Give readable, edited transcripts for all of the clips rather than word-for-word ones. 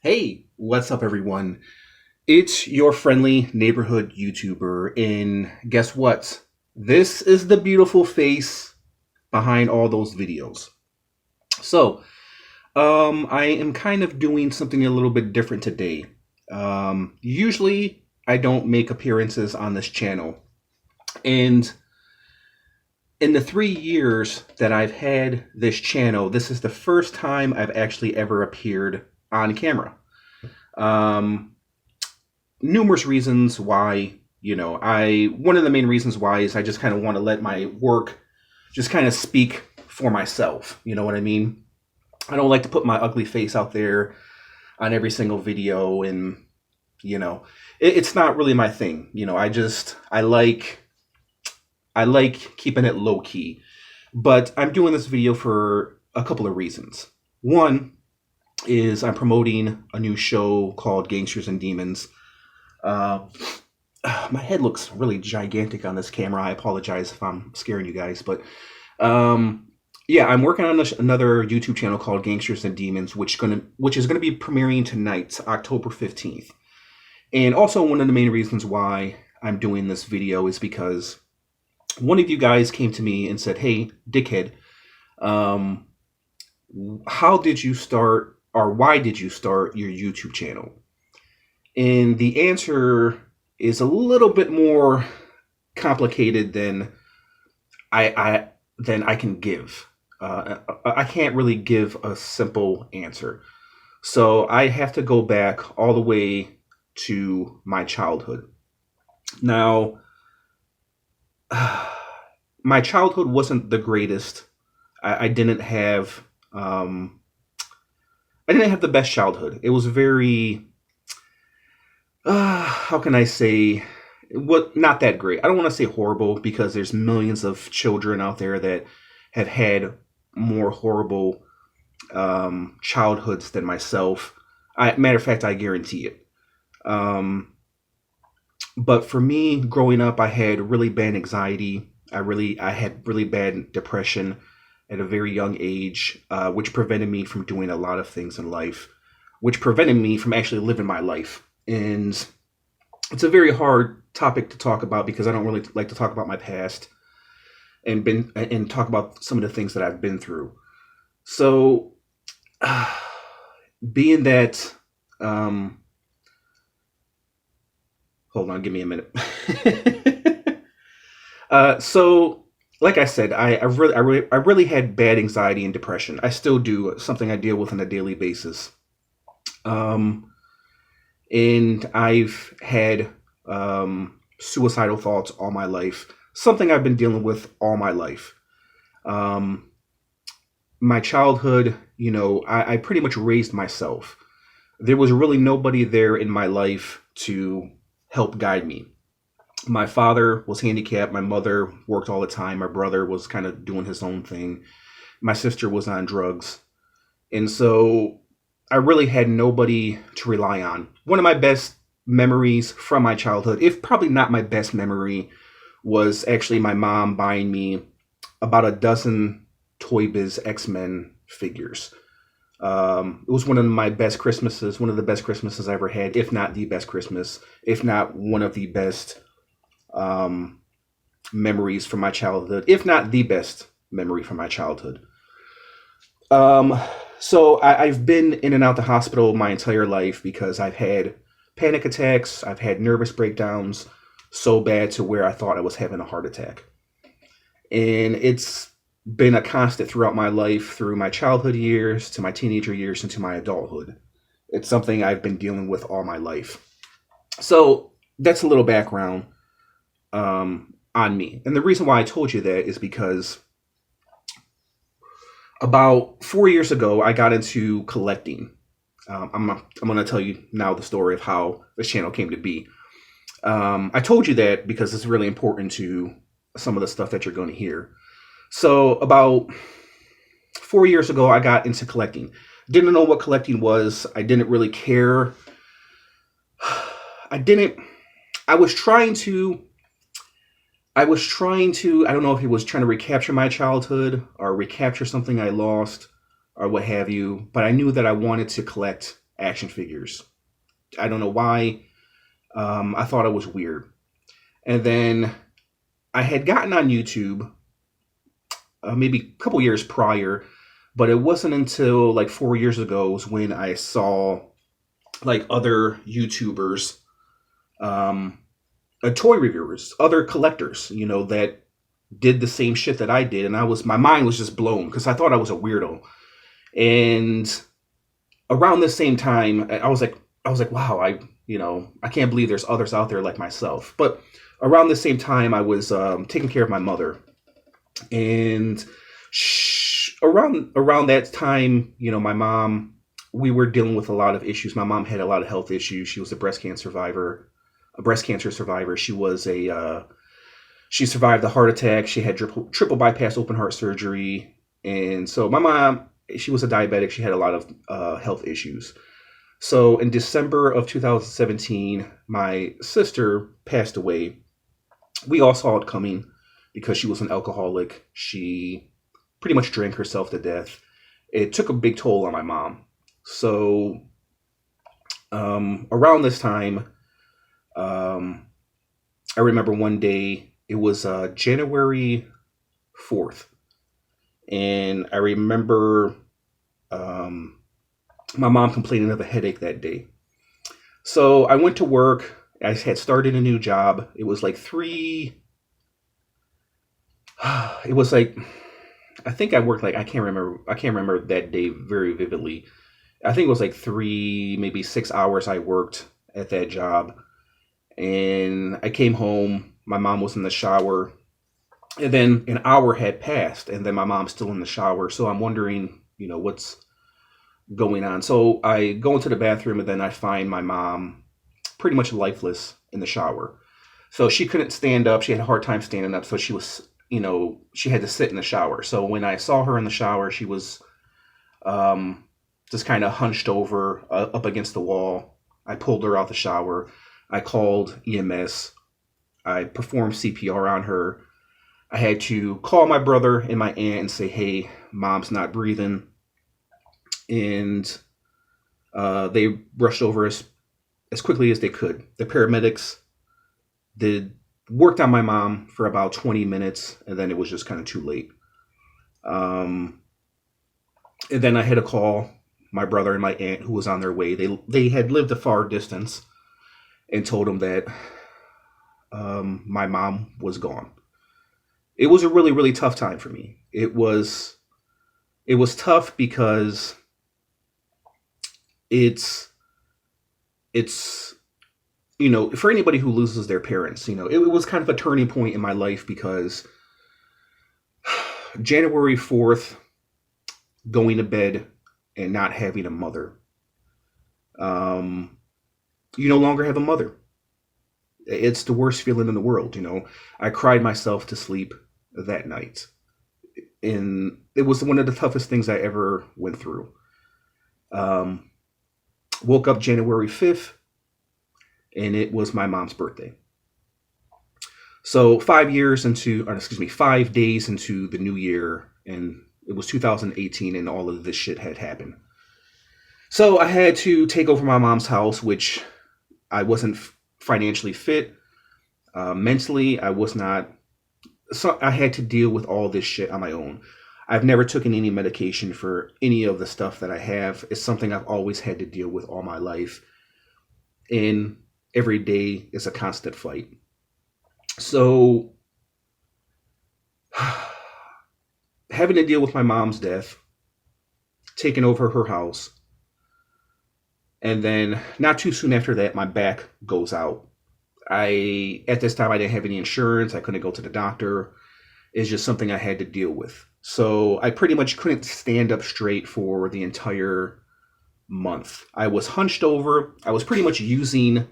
Hey, what's up, everyone? It's your friendly neighborhood YouTuber, and guess what? This is the beautiful face behind all those videos. So, I am kind of doing something a little bit different today. Usually, I don't make appearances on this channel, and in the 3 years that I've had this channel, this is the first time I've actually ever appeared on camera. Um, Numerous reasons why. I one of the main reasons why is I just kind of want to let my work just kind of speak for myself. You know what I mean? I don't like to put my ugly face out there on every single video, and you know, it's not really my thing. I like keeping it low key. But I'm doing this video for a couple of reasons. One is I'm promoting a new show called Gangsters and Demons. Uh, my head looks really gigantic on this camera. I apologize if I'm scaring you guys, but um, yeah, I'm working on another YouTube channel called Gangsters and Demons, which is gonna be premiering tonight, October 15th. And also, one of the main reasons why I'm doing this video is because one of you guys came to me and said, "Hey, dickhead, um, how did you start, or why did you start your YouTube channel?" And the answer is a little bit more complicated than I can give. I can't really give a simple answer. So I have to go back all the way to my childhood. Now, my childhood wasn't the greatest. I didn't have I didn't have the best childhood. It was very how can I say, what, not that great. I don't want to say horrible because there's millions of children out there that have had more horrible childhoods than myself. Matter of fact, I guarantee it. Um, but for me, growing up, I had really bad anxiety. I had really bad depression at a very young age, which prevented me from doing a lot of things in life, which prevented me from actually living my life. And it's a very hard topic to talk about because I don't really like to talk about my past and talk about some of the things that I've been through. So, being that, um, hold on, give me a minute. So, like I said, I really had bad anxiety and depression. I still do, something I deal with on a daily basis. Um, and I've had suicidal thoughts all my life, something I've been dealing with all my life. Um, my childhood, I pretty much raised myself. There was really nobody there in my life to help guide me. My father was handicapped. My mother worked all the time. My brother was kind of doing his own thing. My sister was on drugs. And so I really had nobody to rely on. One of my best memories from my childhood, if probably not my best memory, was actually my mom buying me about a dozen Toy Biz X-Men figures. It was one of my best Christmases, one of the best Christmases I ever had, if not the best Christmas, if not one of the best um, memories from my childhood, if not the best memory from my childhood. Um, I've been in and out the hospital my entire life because I've had panic attacks, I've had nervous breakdowns so bad to where I thought I was having a heart attack. And it's been a constant throughout my life, through my childhood years, to my teenager years, and to my adulthood. It's something I've been dealing with all my life. So that's a little background on me. And the reason why I told you that is because about 4 years ago, I got into collecting. I'm going to tell you now the story of how this channel came to be. I told you that because it's really important to some of the stuff that you're going to hear. So about 4 years ago, I got into collecting. Didn't know what collecting was. I didn't really care. I didn't. I was trying to. I don't know if he was trying to recapture my childhood or recapture something I lost or what have you, but I knew that I wanted to collect action figures. I don't know why. I thought it was weird. And then I had gotten on YouTube maybe a couple years prior, but it wasn't until like 4 years ago was when I saw like other YouTubers, toy reviewers, other collectors, that did the same shit that I did, and my mind was just blown because I thought I was a weirdo. And around the same time, I was like, wow, I can't believe there's others out there like myself. But around the same time, I was taking care of my mother, and around that time, my mom, we were dealing with a lot of issues. My mom had a lot of health issues. She was a breast cancer survivor. She survived the heart attack. She had triple bypass open heart surgery. And so my mom, she was a diabetic. She had a lot of health issues. So in December of 2017, my sister passed away. We all saw it coming because she was an alcoholic. She pretty much drank herself to death. It took a big toll on my mom. So around this time, I remember one day, it was January 4th. And I remember my mom complaining of a headache that day. So I went to work. I had started a new job. It was like I think I worked I can't remember that day very vividly. I think it was like 3, maybe 6 hours I worked at that job. And I came home. My mom was in the shower. And then an hour had passed, and then my mom's still in the shower. So I'm wondering, what's going on. So I go into the bathroom, and then I find my mom pretty much lifeless in the shower. So she couldn't stand up. She had a hard time standing up. So she was, she had to sit in the shower. So when I saw her in the shower, she was just kind of hunched over up against the wall. I pulled her out the shower. I called EMS. I performed CPR on her. I had to call my brother and my aunt and say, hey, mom's not breathing. And they rushed over as quickly as they could. The paramedics worked on my mom for about 20 minutes, and then it was just kind of too late. And then I had to call my brother and my aunt who was on their way. They had lived a far distance, and told them that my mom was gone. It was a really, really tough time for me. It was tough because it's for anybody who loses their parents, it was kind of a turning point in my life because January 4th, going to bed and not having a mother. You no longer have a mother. It's the worst feeling in the world. I cried myself to sleep that night. And it was one of the toughest things I ever went through. Woke up January 5th, and it was my mom's birthday. So 5 days into the new year, and it was 2018, and all of this shit had happened. So I had to take over my mom's house, which I wasn't financially fit. Mentally, I was not. So I had to deal with all this shit on my own. I've never taken any medication for any of the stuff that I have. It's something I've always had to deal with all my life. And every day is a constant fight. So having to deal with my mom's death, taking over her house, and then not too soon after that, my back goes out. At this time, I didn't have any insurance. I couldn't go to the doctor. It's just something I had to deal with. So I pretty much couldn't stand up straight for the entire month. I was hunched over. I was pretty much using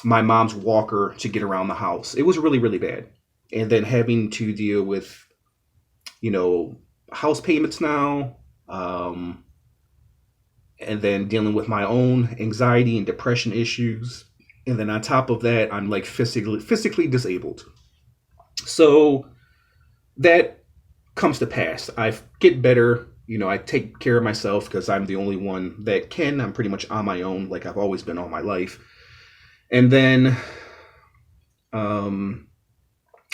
my mom's walker to get around the house. It was really, really bad. And then having to deal with, house payments now, and then dealing with my own anxiety and depression issues. And then on top of that, I'm like physically disabled. So that comes to pass. I get better, I take care of myself because I'm the only one that can. I'm pretty much on my own, like I've always been all my life. And then um,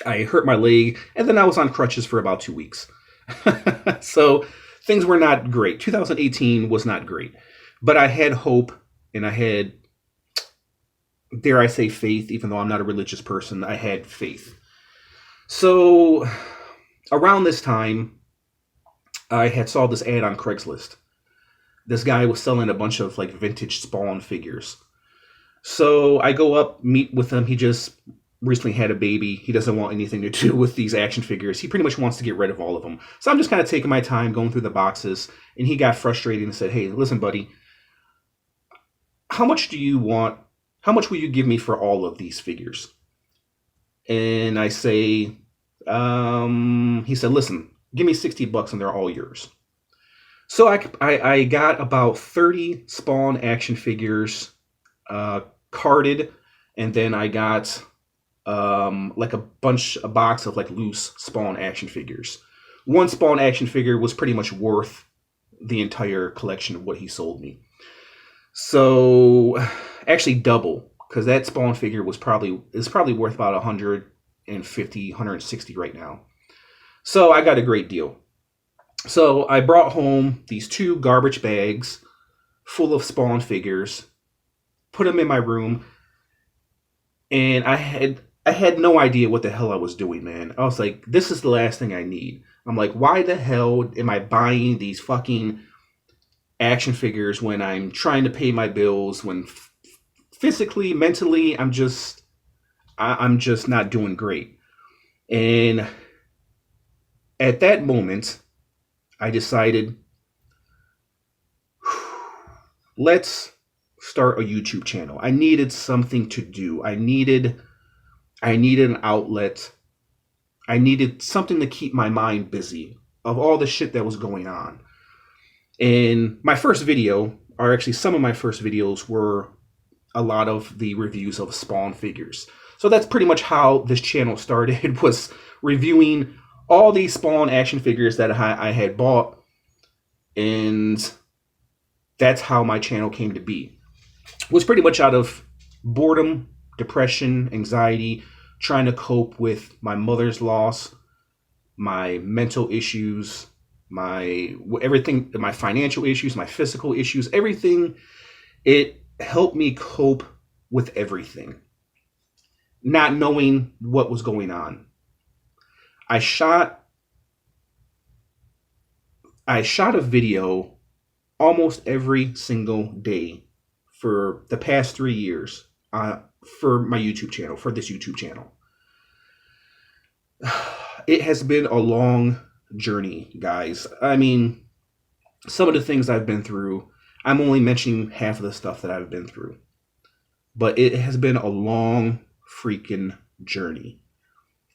I hurt my leg, and then I was on crutches for about 2 weeks. So things were not great. 2018 was not great, but I had hope, and I had, dare I say, faith. Even though I'm not a religious person, I had faith. So around this time, I had saw this ad on Craigslist. This guy was selling a bunch of like vintage Spawn figures. So I go up, meet with him. He just recently had a baby. He doesn't want anything to do with these action figures. He pretty much wants to get rid of all of them. So I'm just kind of taking my time going through the boxes. And he got frustrated and said, "Hey, listen, buddy, how much do you want? How much will you give me for all of these figures?" And I say, he said, "Listen, give me $60 and they're all yours." So I got about 30 Spawn action figures carded, and then I got like a box of like loose Spawn action figures. One Spawn action figure was pretty much worth the entire collection of what he sold me. So actually double, because that Spawn figure is probably worth about 150, 160 right now. So I got a great deal. So I brought home these 2 garbage bags full of Spawn figures, put them in my room, and I had no idea what the hell I was doing, man. I was like, this is the last thing I need. I'm like, why the hell am I buying these fucking action figures when I'm trying to pay my bills, when physically, mentally, I'm just not doing great. And at that moment, I decided, let's start a YouTube channel. I needed something to do. I needed an outlet. I needed something to keep my mind busy of all the shit that was going on. And my first video, or actually some of my first videos, were a lot of the reviews of Spawn figures. So that's pretty much how this channel started, was reviewing all these Spawn action figures that I had bought. And that's how my channel came to be. It was pretty much out of boredom, depression, anxiety, trying to cope with my mother's loss, my mental issues, my everything, my financial issues, my physical issues, everything. It helped me cope with everything, not knowing what was going on. I shot a video almost every single day for the past 3 years for my YouTube channel, for this YouTube channel. It has been a long journey, guys. I mean, some of the things I've been through, I'm only mentioning half of the stuff that I've been through. But it has been a long freaking journey.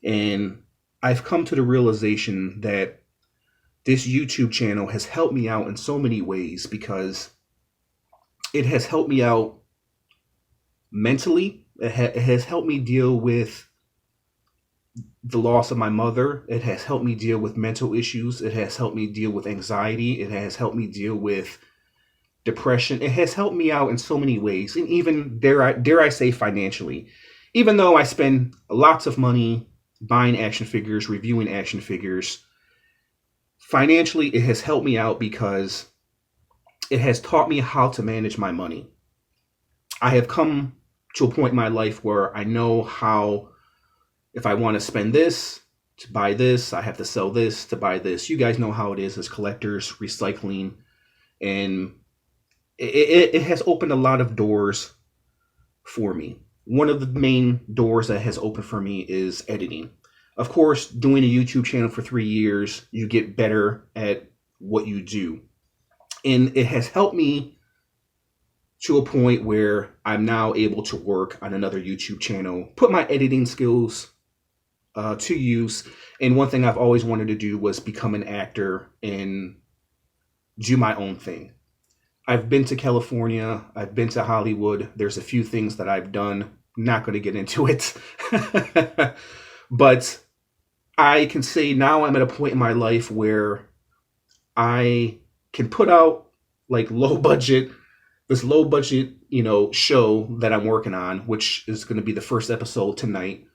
And I've come to the realization that this YouTube channel has helped me out in so many ways, because it has helped me out mentally. It has helped me deal with the loss of my mother. It has helped me deal with mental issues. It has helped me deal with anxiety. It has helped me deal with depression. It has helped me out in so many ways, and even dare I say financially. Even though I spend lots of money buying action figures, reviewing action figures, financially it has helped me out because it has taught me how to manage my money. I have come to a point in my life where I know how, if I want to spend this to buy this, I have to sell this to buy this. You guys know how it is as collectors, recycling, and it has opened a lot of doors for me. One of the main doors that has opened for me is editing. Of course, doing a YouTube channel for 3 years, you get better at what you do. And it has helped me to a point where I'm now able to work on another YouTube channel, put my editing skills to use. And one thing I've always wanted to do was become an actor and do my own thing. I've been to California. I've been to Hollywood. There's a few things that I've done. Not going to get into it. But I can say now I'm at a point in my life where I can put out like this low budget, show that I'm working on, which is going to be the first episode tonight,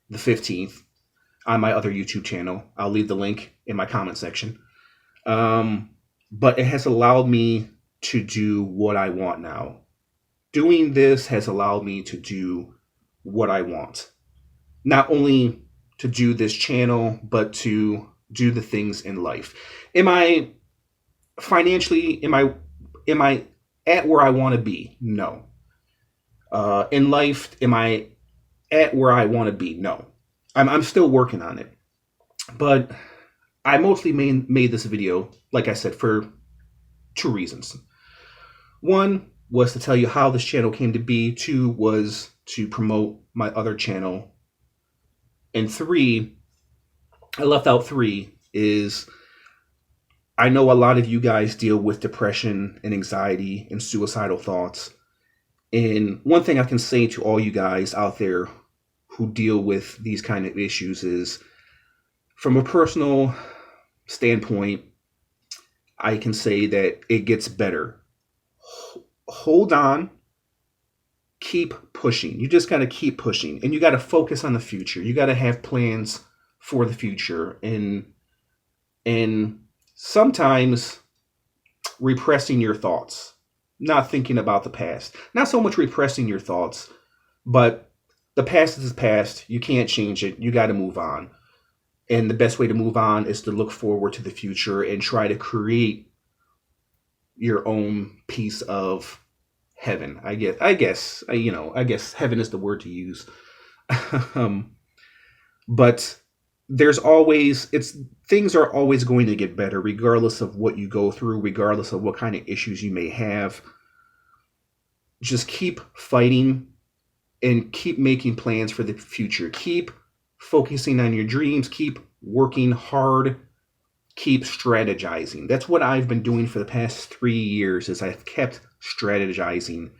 the 15th, on my other YouTube channel. I'll leave the link in my comment section. But it has allowed me to do what I want now. Doing this has allowed me to do what I want. Not only to do this channel, but to do the things in life. Am I at where I want to be? No. In life, am I at where I want to be? No. I'm still working on it. But I mostly made this video, like I said, for two reasons. One was to tell you how this channel came to be. Two was to promote my other channel. And three, I left out three, is I know a lot of you guys deal with depression and anxiety and suicidal thoughts. And one thing I can say to all you guys out there who deal with these kind of issues is, from a personal standpoint, I can say that it gets better. Hold on. Keep pushing. You just got to keep pushing, and you got to focus on the future. You got to have plans for the future, and sometimes repressing your thoughts, not thinking about the past. Not so much repressing your thoughts, but the past is past. You can't change it. You got to move on. And the best way to move on is to look forward to the future and try to create your own piece of heaven. I guess heaven is the word to use. But things are always going to get better, regardless of what you go through, regardless of what kind of issues you may have. Just keep fighting and keep making plans for the future. Keep focusing on your dreams. Keep working hard. Keep strategizing. That's what I've been doing for the past 3 years, is I've kept strategizing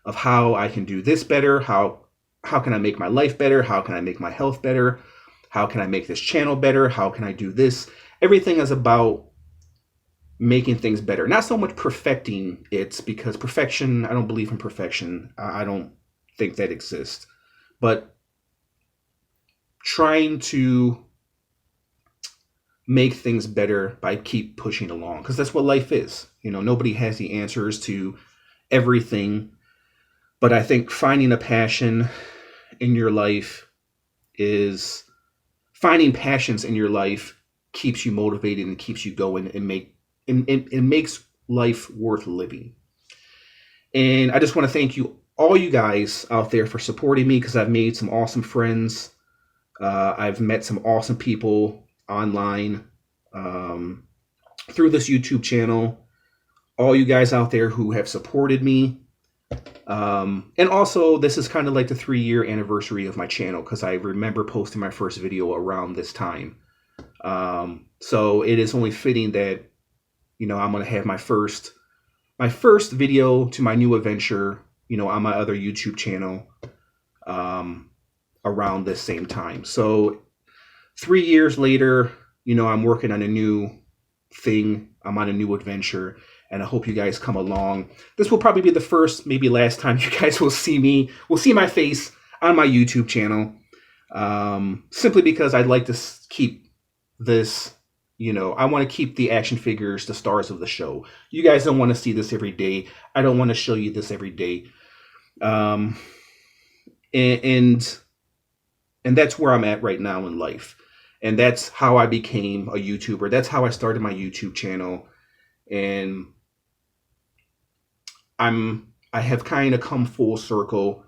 of how I can do this better. How can I make my life better? How can I make my health better? How can I make this channel better? How can I do this? Everything is about making things better. Not so much perfecting it, because perfection, I don't believe in perfection. I don't think that exists. But trying to make things better by keep pushing along, because that's what life is. Nobody has the answers to everything, but I think finding a passion in your life finding passions in your life keeps you motivated and keeps you going, and makes life worth living. And I just want to thank all you guys out there for supporting me, because I've made some awesome friends. I've met some awesome people online through this YouTube channel. All you guys out there who have supported me. And also, this is kind of like the 3-year anniversary of my channel, because I remember posting my first video around this time. So it is only fitting that, I'm going to have my first video to my new adventure, on my other YouTube channel, around this same time. So 3 years later, I'm working on a new thing. I'm on a new adventure, and I hope you guys come along. This will probably be the first, maybe last time you guys will see my face on my YouTube channel. Simply because I'd like to keep this, I want to keep the action figures the stars of the show. You guys don't want to see this every day. I don't want to show you this every day. And that's where I'm at right now in life. And that's how I became a YouTuber. That's how I started my YouTube channel. And I have kind of come full circle.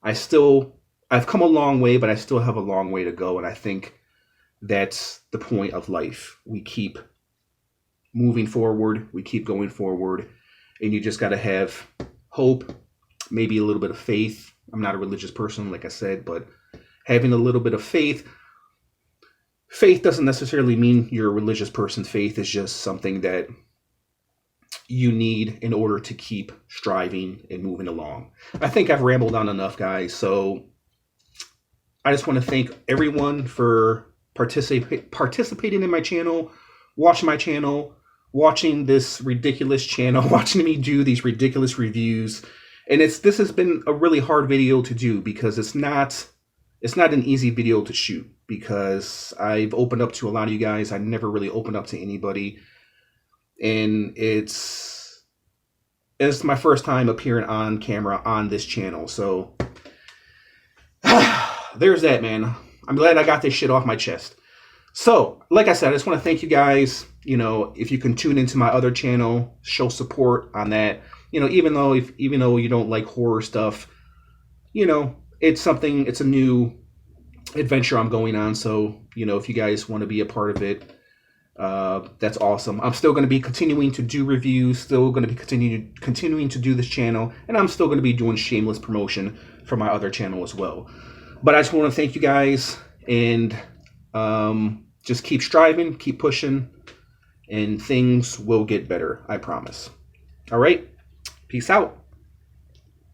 I've come a long way, but I still have a long way to go. And I think that's the point of life. We keep moving forward. We keep going forward. And you just got to have hope, maybe a little bit of faith. I'm not a religious person, like I said, but having a little bit of faith. Faith doesn't necessarily mean you're a religious person. Faith is just something that you need in order to keep striving and moving along. I think I've rambled on enough, guys. So I just want to thank everyone for participating in my channel, watching my channel, watching this ridiculous channel, watching me do these ridiculous reviews. And this has been a really hard video to do because it's not an easy video to shoot, because I've opened up to a lot of you guys. I never really opened up to anybody. And it's my first time appearing on camera on this channel. So there's that, man. I'm glad I got this shit off my chest. So, like I said, I just want to thank you guys. You know, if you can tune into my other channel, show support on that. You know, even though you don't like horror stuff, you know, it's a new adventure I'm going on. So, you know, if you guys want to be a part of it, that's awesome. I'm still going to be continuing to do reviews, still going to be continuing to do this channel, and I'm still going to be doing shameless promotion for my other channel as well. But I just want to thank you guys, and just keep striving, keep pushing, and things will get better, I promise. All right, peace out.